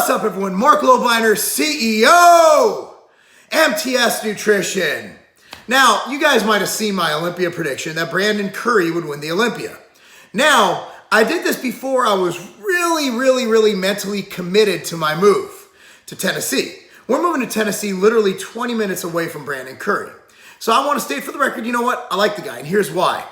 What's up, everyone? Marc Lobliner, CEO, MTS Nutrition. Now, you guys might have seen my Olympia prediction that Brandon Curry would win the Olympia. Now, I did this before I was really mentally committed to my move to Tennessee. We're moving to Tennessee literally 20 minutes away from Brandon Curry. So I want to state for the record, you know what? I like the guy, and here's why.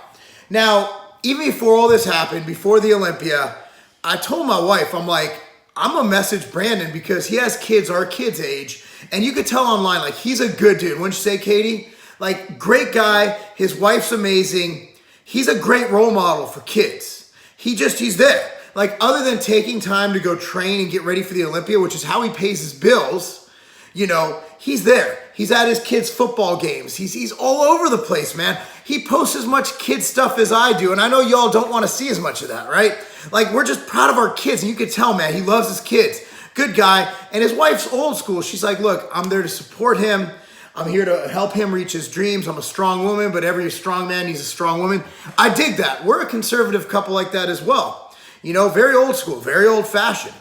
Now, even before all this happened, before the Olympia, I told my wife, I'm like, I'm gonna message Brandon because he has kids our kids' age, and you could tell online, like, he's a good dude. Wouldn't you say, Katie? Like, great guy, his wife's amazing. He's a great role model for kids. He's there. Like, other than taking time to go train and get ready for the Olympia, which is how he pays his bills, you know, he's there. He's at his kids' football games. He's all over the place, man. He posts as much kid stuff as I do, and I know y'all don't want to see as much of that, right? Like, we're just proud of our kids, and you can tell, man, he loves his kids. Good guy. And his wife's old school. She's like, look, I'm there to support him. I'm here to help him reach his dreams. I'm a strong woman, but every strong man needs a strong woman. I dig that. We're a conservative couple like that as well. You know, very old school, very old fashioned.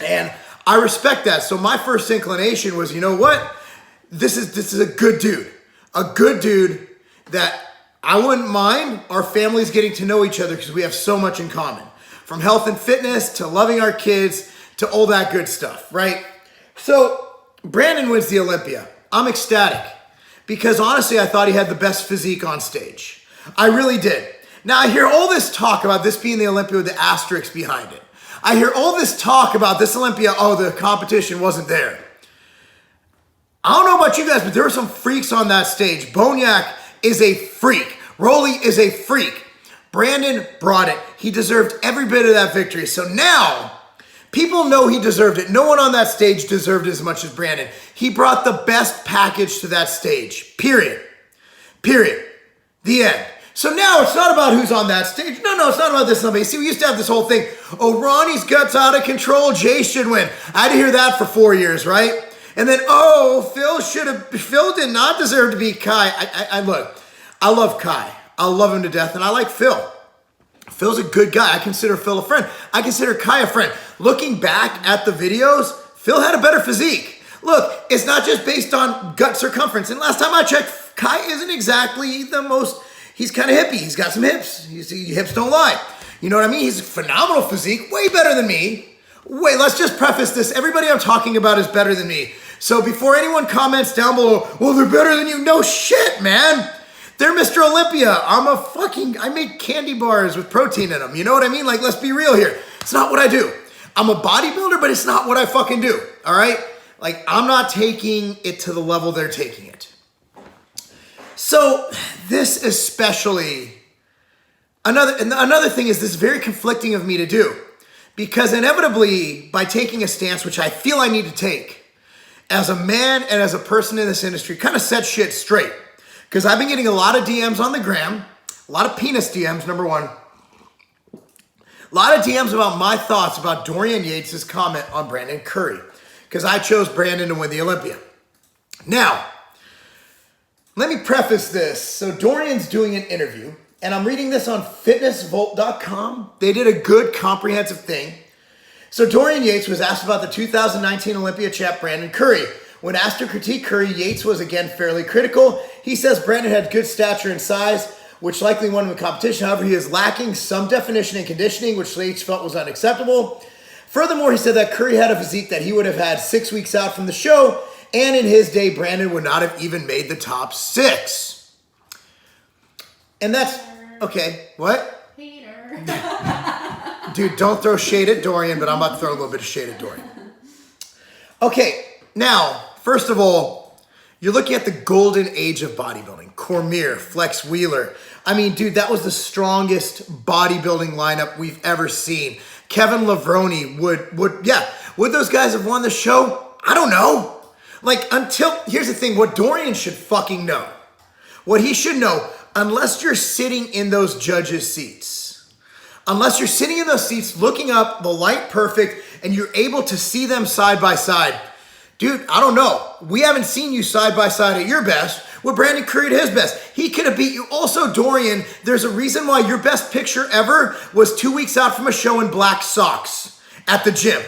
And I respect that. So my first inclination was, you know what? This is a good dude. A good dude that I wouldn't mind our families getting to know each other because we have so much in common. From health and fitness to loving our kids to all that good stuff, right? So Brandon wins the Olympia. I'm ecstatic because honestly, I thought he had the best physique on stage. I really did. Now I hear all this talk about this being the Olympia with the asterisk behind it. I hear all this talk about this Olympia, oh, the competition wasn't there. I don't know about you guys, but there were some freaks on that stage. Boniak is a freak. Rolly is a freak. Brandon brought it. He deserved every bit of that victory. So now, people know he deserved it. No one on that stage deserved it as much as Brandon. He brought the best package to that stage. Period. The end. So now it's not about who's on that stage. No, it's not about this. See, we used to have this whole thing. Oh, Ronnie's guts out of control. Jay should win. I had to hear that for 4 years, right? And then, oh, Phil did not deserve to beat Kai. Look, I love Kai. I love him to death, and I like Phil. Phil's a good guy. I consider Phil a friend. I consider Kai a friend. Looking back at the videos, Phil had a better physique. Look, it's not just based on gut circumference. And last time I checked, Kai isn't exactly the most, he's kind of hippie. He's got some hips. Hips don't lie. You know what I mean? He's a phenomenal physique, way better than me. Wait, let's just preface this. Everybody I'm talking about is better than me. So before anyone comments down below, well, they're better than you. No shit, man. They're Mr. Olympia. I make candy bars with protein in them. You know what I mean? Like, let's be real here. It's not what I do. I'm a bodybuilder, but it's not what I fucking do. All right? Like, I'm not taking it to the level they're taking it. So this especially, another thing is this is very conflicting of me to do. Because inevitably, by taking a stance, which I feel I need to take, as a man and as a person in this industry, kind of set shit straight. Because I've been getting a lot of DMs on the gram, a lot of penis DMs, number one. A lot of DMs about my thoughts about Dorian Yates' comment on Brandon Curry. Because I chose Brandon to win the Olympia. Now, let me preface this. So Dorian's doing an interview, and I'm reading this on fitnessvolt.com. They did a good comprehensive thing. So Dorian Yates was asked about the 2019 Olympia champ Brandon Curry. When asked to critique Curry, Yates was again fairly critical. He says Brandon had good stature and size, which likely won him the competition. However, he is lacking some definition and conditioning, which Yates felt was unacceptable. Furthermore, he said that Curry had a physique that he would have had 6 weeks out from the show, and in his day, Brandon would not have even made the top 6. And that's, okay, what? Hater. Dude, don't throw shade at Dorian, but I'm about to throw a little bit of shade at Dorian. Okay, now, first of all, you're looking at the golden age of bodybuilding. Cormier, Flex Wheeler. I mean, dude, that was the strongest bodybuilding lineup we've ever seen. Kevin Lavroni would those guys have won the show? I don't know. Like, here's the thing, what Dorian should fucking know. What he should know, unless you're sitting in those judges' seats, unless you're sitting in those seats looking up, the light perfect, and you're able to see them side by side, dude, I don't know. We haven't seen you side by side at your best with Brandon Curry at his best. He could have beat you. Also, Dorian, there's a reason why your best picture ever was 2 weeks out from a show in black socks at the gym.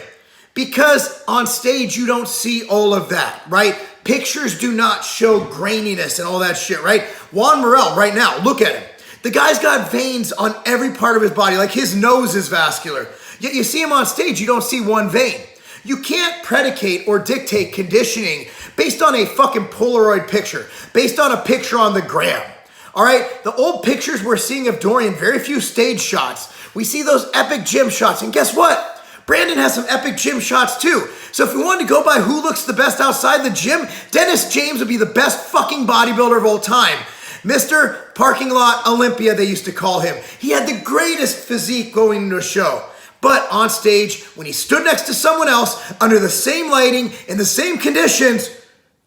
Because on stage, you don't see all of that, right? Pictures do not show graininess and all that shit, right? Juan Morel, right now, look at him. The guy's got veins on every part of his body, like his nose is vascular. Yet you see him on stage, you don't see one vein. You can't predicate or dictate conditioning based on a fucking Polaroid picture, based on a picture on the gram. All right, the old pictures we're seeing of Dorian, very few stage shots. We see those epic gym shots, and guess what? Brandon has some epic gym shots too. So if we wanted to go by who looks the best outside the gym, Dennis James would be the best fucking bodybuilder of all time. Mr. Parking Lot Olympia, they used to call him. He had the greatest physique going into a show. But on stage, when he stood next to someone else, under the same lighting, in the same conditions,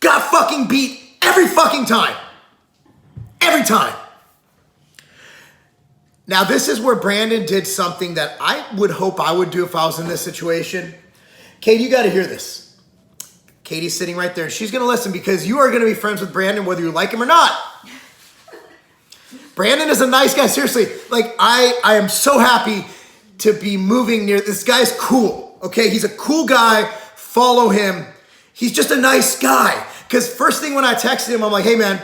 got fucking beat every fucking time. Every time. Now, this is where Brandon did something that I would hope I would do if I was in this situation. Katie, you got to hear this. Katie's sitting right there. She's going to listen because you are going to be friends with Brandon whether you like him or not. Brandon is a nice guy. Seriously, like I am so happy to be moving near. This guy's cool, okay? He's a cool guy. Follow him. He's just a nice guy. Because first thing when I texted him, I'm like, hey, man,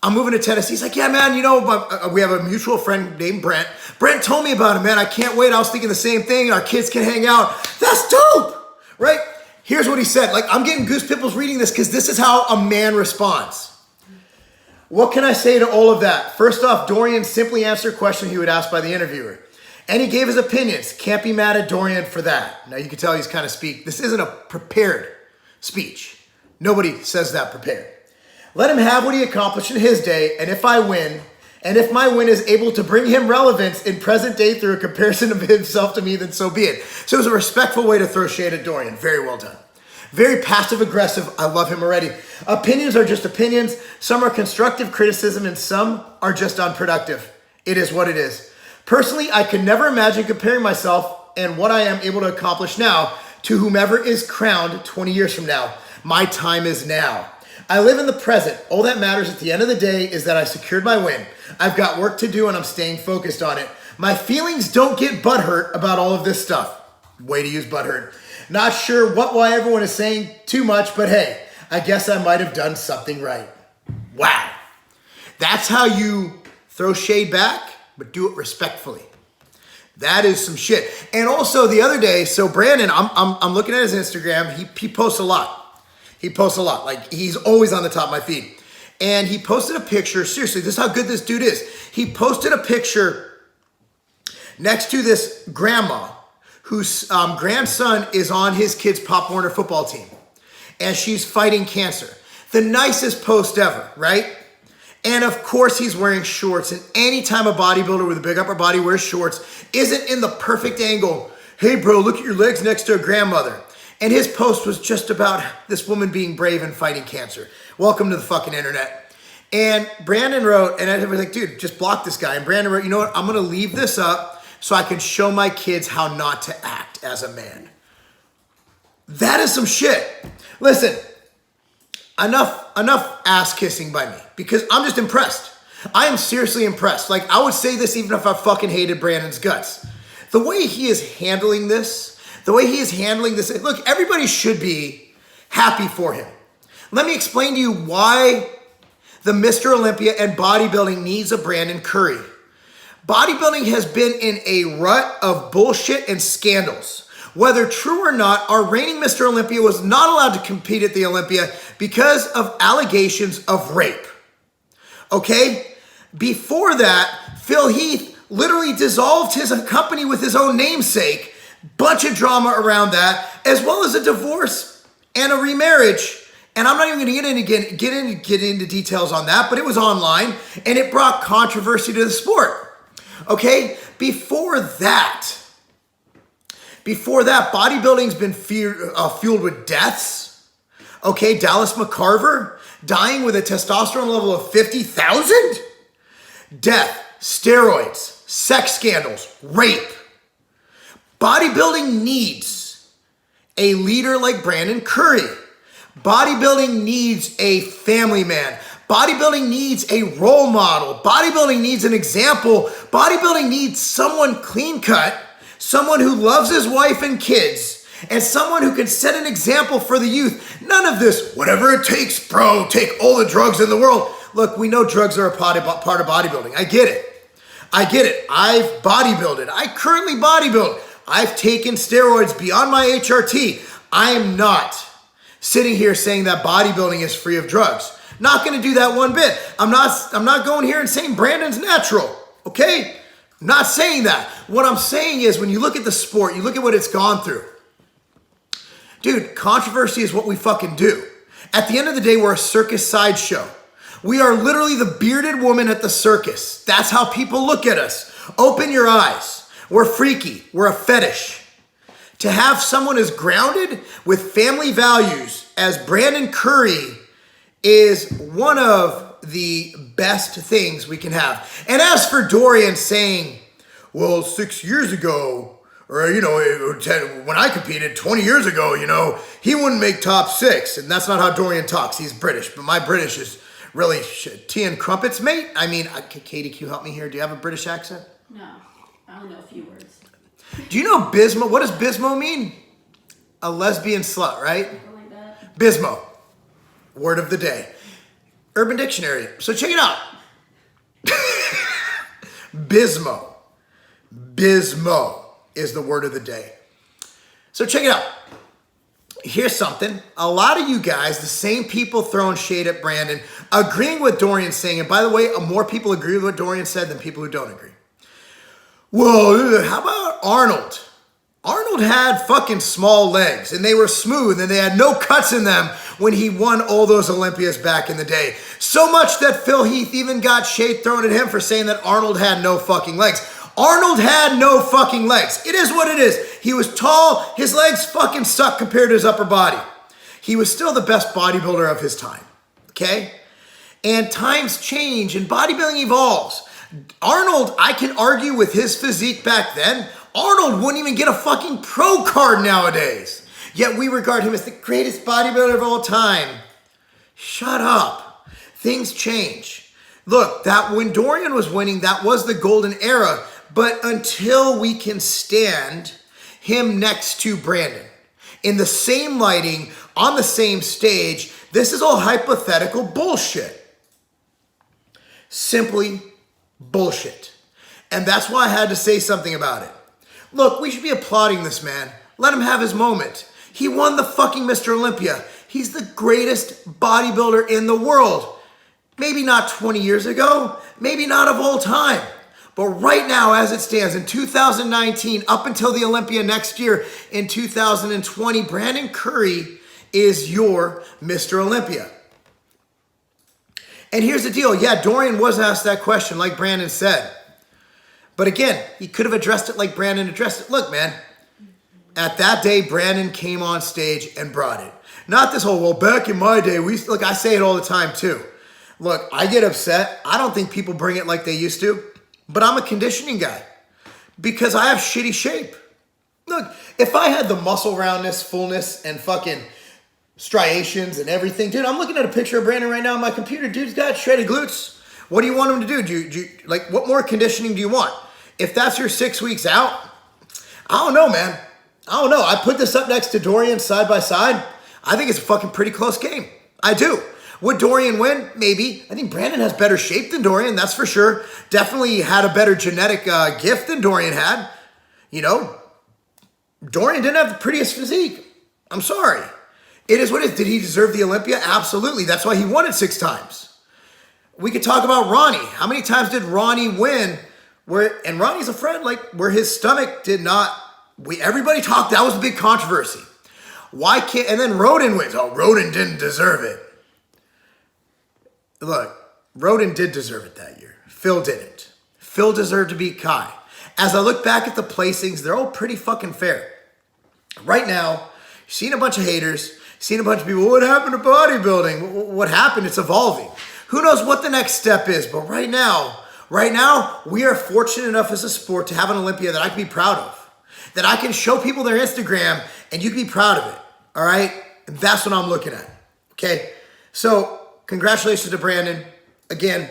I'm moving to Tennessee. He's like, yeah, man, you know, we have a mutual friend named Brent. Brent told me about him, man. I can't wait. I was thinking the same thing. Our kids can hang out. That's dope, right? Here's what he said. Like, I'm getting goose pimples reading this because this is how a man responds. What can I say to all of that? First off, Dorian simply answered a question he would ask by the interviewer. And he gave his opinions. Can't be mad at Dorian for that. Now, you can tell he's kind of this isn't a prepared speech. Nobody says that prepared. Let him have what he accomplished in his day, and if I win, and if my win is able to bring him relevance in present day through a comparison of himself to me, then so be it. So it was a respectful way to throw shade at Dorian. Very well done. Very passive aggressive. I love him already. Opinions are just opinions. Some are constructive criticism, and some are just unproductive. It is what it is. Personally, I could never imagine comparing myself and what I am able to accomplish now to whomever is crowned 20 years from now. My time is now. I live in the present. All that matters at the end of the day is that I secured my win. I've got work to do and I'm staying focused on it. My feelings don't get butthurt about all of this stuff. Way to use butthurt. Not sure why everyone is saying too much, but hey, I guess I might have done something right. Wow. That's how you throw shade back, but do it respectfully. That is some shit. And also the other day, so Brandon, I'm looking at his Instagram. He posts a lot. He posts a lot. Like, he's always on the top of my feed. And he posted a picture. Seriously, this is how good this dude is. He posted a picture next to this grandma whose grandson is on his kid's Pop Warner football team. And she's fighting cancer. The nicest post ever, right? And of course, he's wearing shorts. And anytime a bodybuilder with a big upper body wears shorts, isn't in the perfect angle. Hey, bro, look at your legs next to a grandmother. And his post was just about this woman being brave and fighting cancer. Welcome to the fucking internet. And Brandon wrote, and I was like, dude, just block this guy. And Brandon wrote, you know what? I'm going to leave this up so I can show my kids how not to act as a man. That is some shit. Listen, enough ass kissing by me because I'm just impressed. I am seriously impressed. Like, I would say this even if I fucking hated Brandon's guts. The way he is handling this, look, everybody should be happy for him. Let me explain to you why the Mr. Olympia and bodybuilding needs a Brandon Curry. Bodybuilding has been in a rut of bullshit and scandals. Whether true or not, our reigning Mr. Olympia was not allowed to compete at the Olympia because of allegations of rape. Okay? Before that, Phil Heath literally dissolved his company with his own namesake. Bunch of drama around that, as well as a divorce and a remarriage. And I'm not even going to get into details on that, but it was online and it brought controversy to the sport. Okay, before that, bodybuilding's been fueled with deaths. Okay, Dallas McCarver dying with a testosterone level of 50,000. Death, steroids, sex scandals, rape. Bodybuilding needs a leader like Brandon Curry. Bodybuilding needs a family man. Bodybuilding needs a role model. Bodybuilding needs an example. Bodybuilding needs someone clean cut, someone who loves his wife and kids, and someone who can set an example for the youth. None of this, whatever it takes, bro, take all the drugs in the world. Look, we know drugs are a part of bodybuilding. I get it. I've bodybuilded. I currently bodybuild. I've taken steroids beyond my HRT. I am not sitting here saying that bodybuilding is free of drugs. Not going to do that one bit. I'm not going here and saying Brandon's natural, okay? I'm not saying that. What I'm saying is when you look at the sport, you look at what it's gone through. Dude, controversy is what we fucking do. At the end of the day, we're a circus sideshow. We are literally the bearded woman at the circus. That's how people look at us. Open your eyes. We're freaky. We're a fetish. To have someone as grounded with family values as Brandon Curry is one of the best things we can have. And as for Dorian saying, well, 6 years ago, or, when I competed 20 years ago, he wouldn't make top 6. And that's not how Dorian talks. He's British, but my British is really tea and crumpets, mate. I mean, Katie, can you help me here? Do you have a British accent? No, I only know a few words. Do you know Bismo? What does Bismo mean? A lesbian slut, right? Something like that. Bismo. Word of the day. Urban Dictionary. So check it out. Bismo. Bismo is the word of the day. So check it out. Here's something. A lot of you guys, the same people throwing shade at Brandon, agreeing with Dorian saying, and by the way, more people agree with what Dorian said than people who don't agree. Whoa, how about Arnold? Arnold had fucking small legs and they were smooth and they had no cuts in them when he won all those Olympias back in the day. So much that Phil Heath even got shade thrown at him for saying that Arnold had no fucking legs. Arnold had no fucking legs. It is what it is. He was tall. His legs fucking suck compared to his upper body. He was still the best bodybuilder of his time. Okay? And times change and bodybuilding evolves. Arnold, I can argue with his physique back then, Arnold wouldn't even get a fucking pro card nowadays. Yet we regard him as the greatest bodybuilder of all time. Shut up. Things change. Look, that when Dorian was winning, that was the golden era. But until we can stand him next to Brandon in the same lighting, on the same stage, this is all hypothetical bullshit. Simply bullshit. And that's why I had to say something about it. Look, we should be applauding this man. Let him have his moment. He won the fucking Mr. Olympia. He's the greatest bodybuilder in the world. Maybe not 20 years ago, maybe not of all time. But right now, as it stands, in 2019, up until the Olympia next year, in 2020, Brandon Curry is your Mr. Olympia. And here's the deal. Yeah, Dorian was asked that question, like Brandon said. But again, he could have addressed it like Brandon addressed it. Look, man, at that day, Brandon came on stage and brought it. Not this whole, well, back in my day, look, I say it all the time too. Look, I get upset. I don't think people bring it like they used to, but I'm a conditioning guy because I have shitty shape. Look, if I had the muscle roundness, fullness, and fucking striations and everything, dude, I'm looking at a picture of Brandon right now on my computer. Dude's got shredded glutes. What do you want him to do? Do you like, what more conditioning do you want? If that's your 6 weeks out, I don't know, man. I don't know. I put this up next to Dorian side by side. I think it's a fucking pretty close game. I do. Would Dorian win? Maybe. I think Brandon has better shape than Dorian, that's for sure. Definitely had a better genetic gift than Dorian had. Dorian didn't have the prettiest physique. I'm sorry. It is what it is. Did he deserve the Olympia? Absolutely. That's why he won it 6 times. We could talk about Ronnie. How many times did Ronnie win? And Ronnie's a friend, where his stomach did not. Everybody talked. That was a big controversy. Why can't? And then Roden wins. Oh, Roden didn't deserve it. Look, Roden did deserve it that year. Phil didn't. Phil deserved to beat Kai. As I look back at the placings, they're all pretty fucking fair. Right now, seeing a bunch of haters, seeing a bunch of people, what happened to bodybuilding? What happened? It's evolving. Who knows what the next step is? But right now, we are fortunate enough as a sport to have an Olympia that I can be proud of. That I can show people their Instagram and you can be proud of it. All right? And that's what I'm looking at. Okay? So, congratulations to Brandon. Again,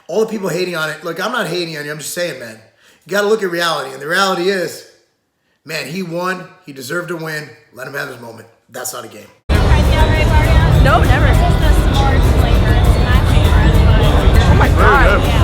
all the people hating on it. Look, I'm not hating on you. I'm just saying, man. You got to look at reality. And the reality is, Man, he won. He deserved to win. Let him have his moment. That's not a game. No, never. It's just the s'mores flavor. It's my favorite. Oh my god.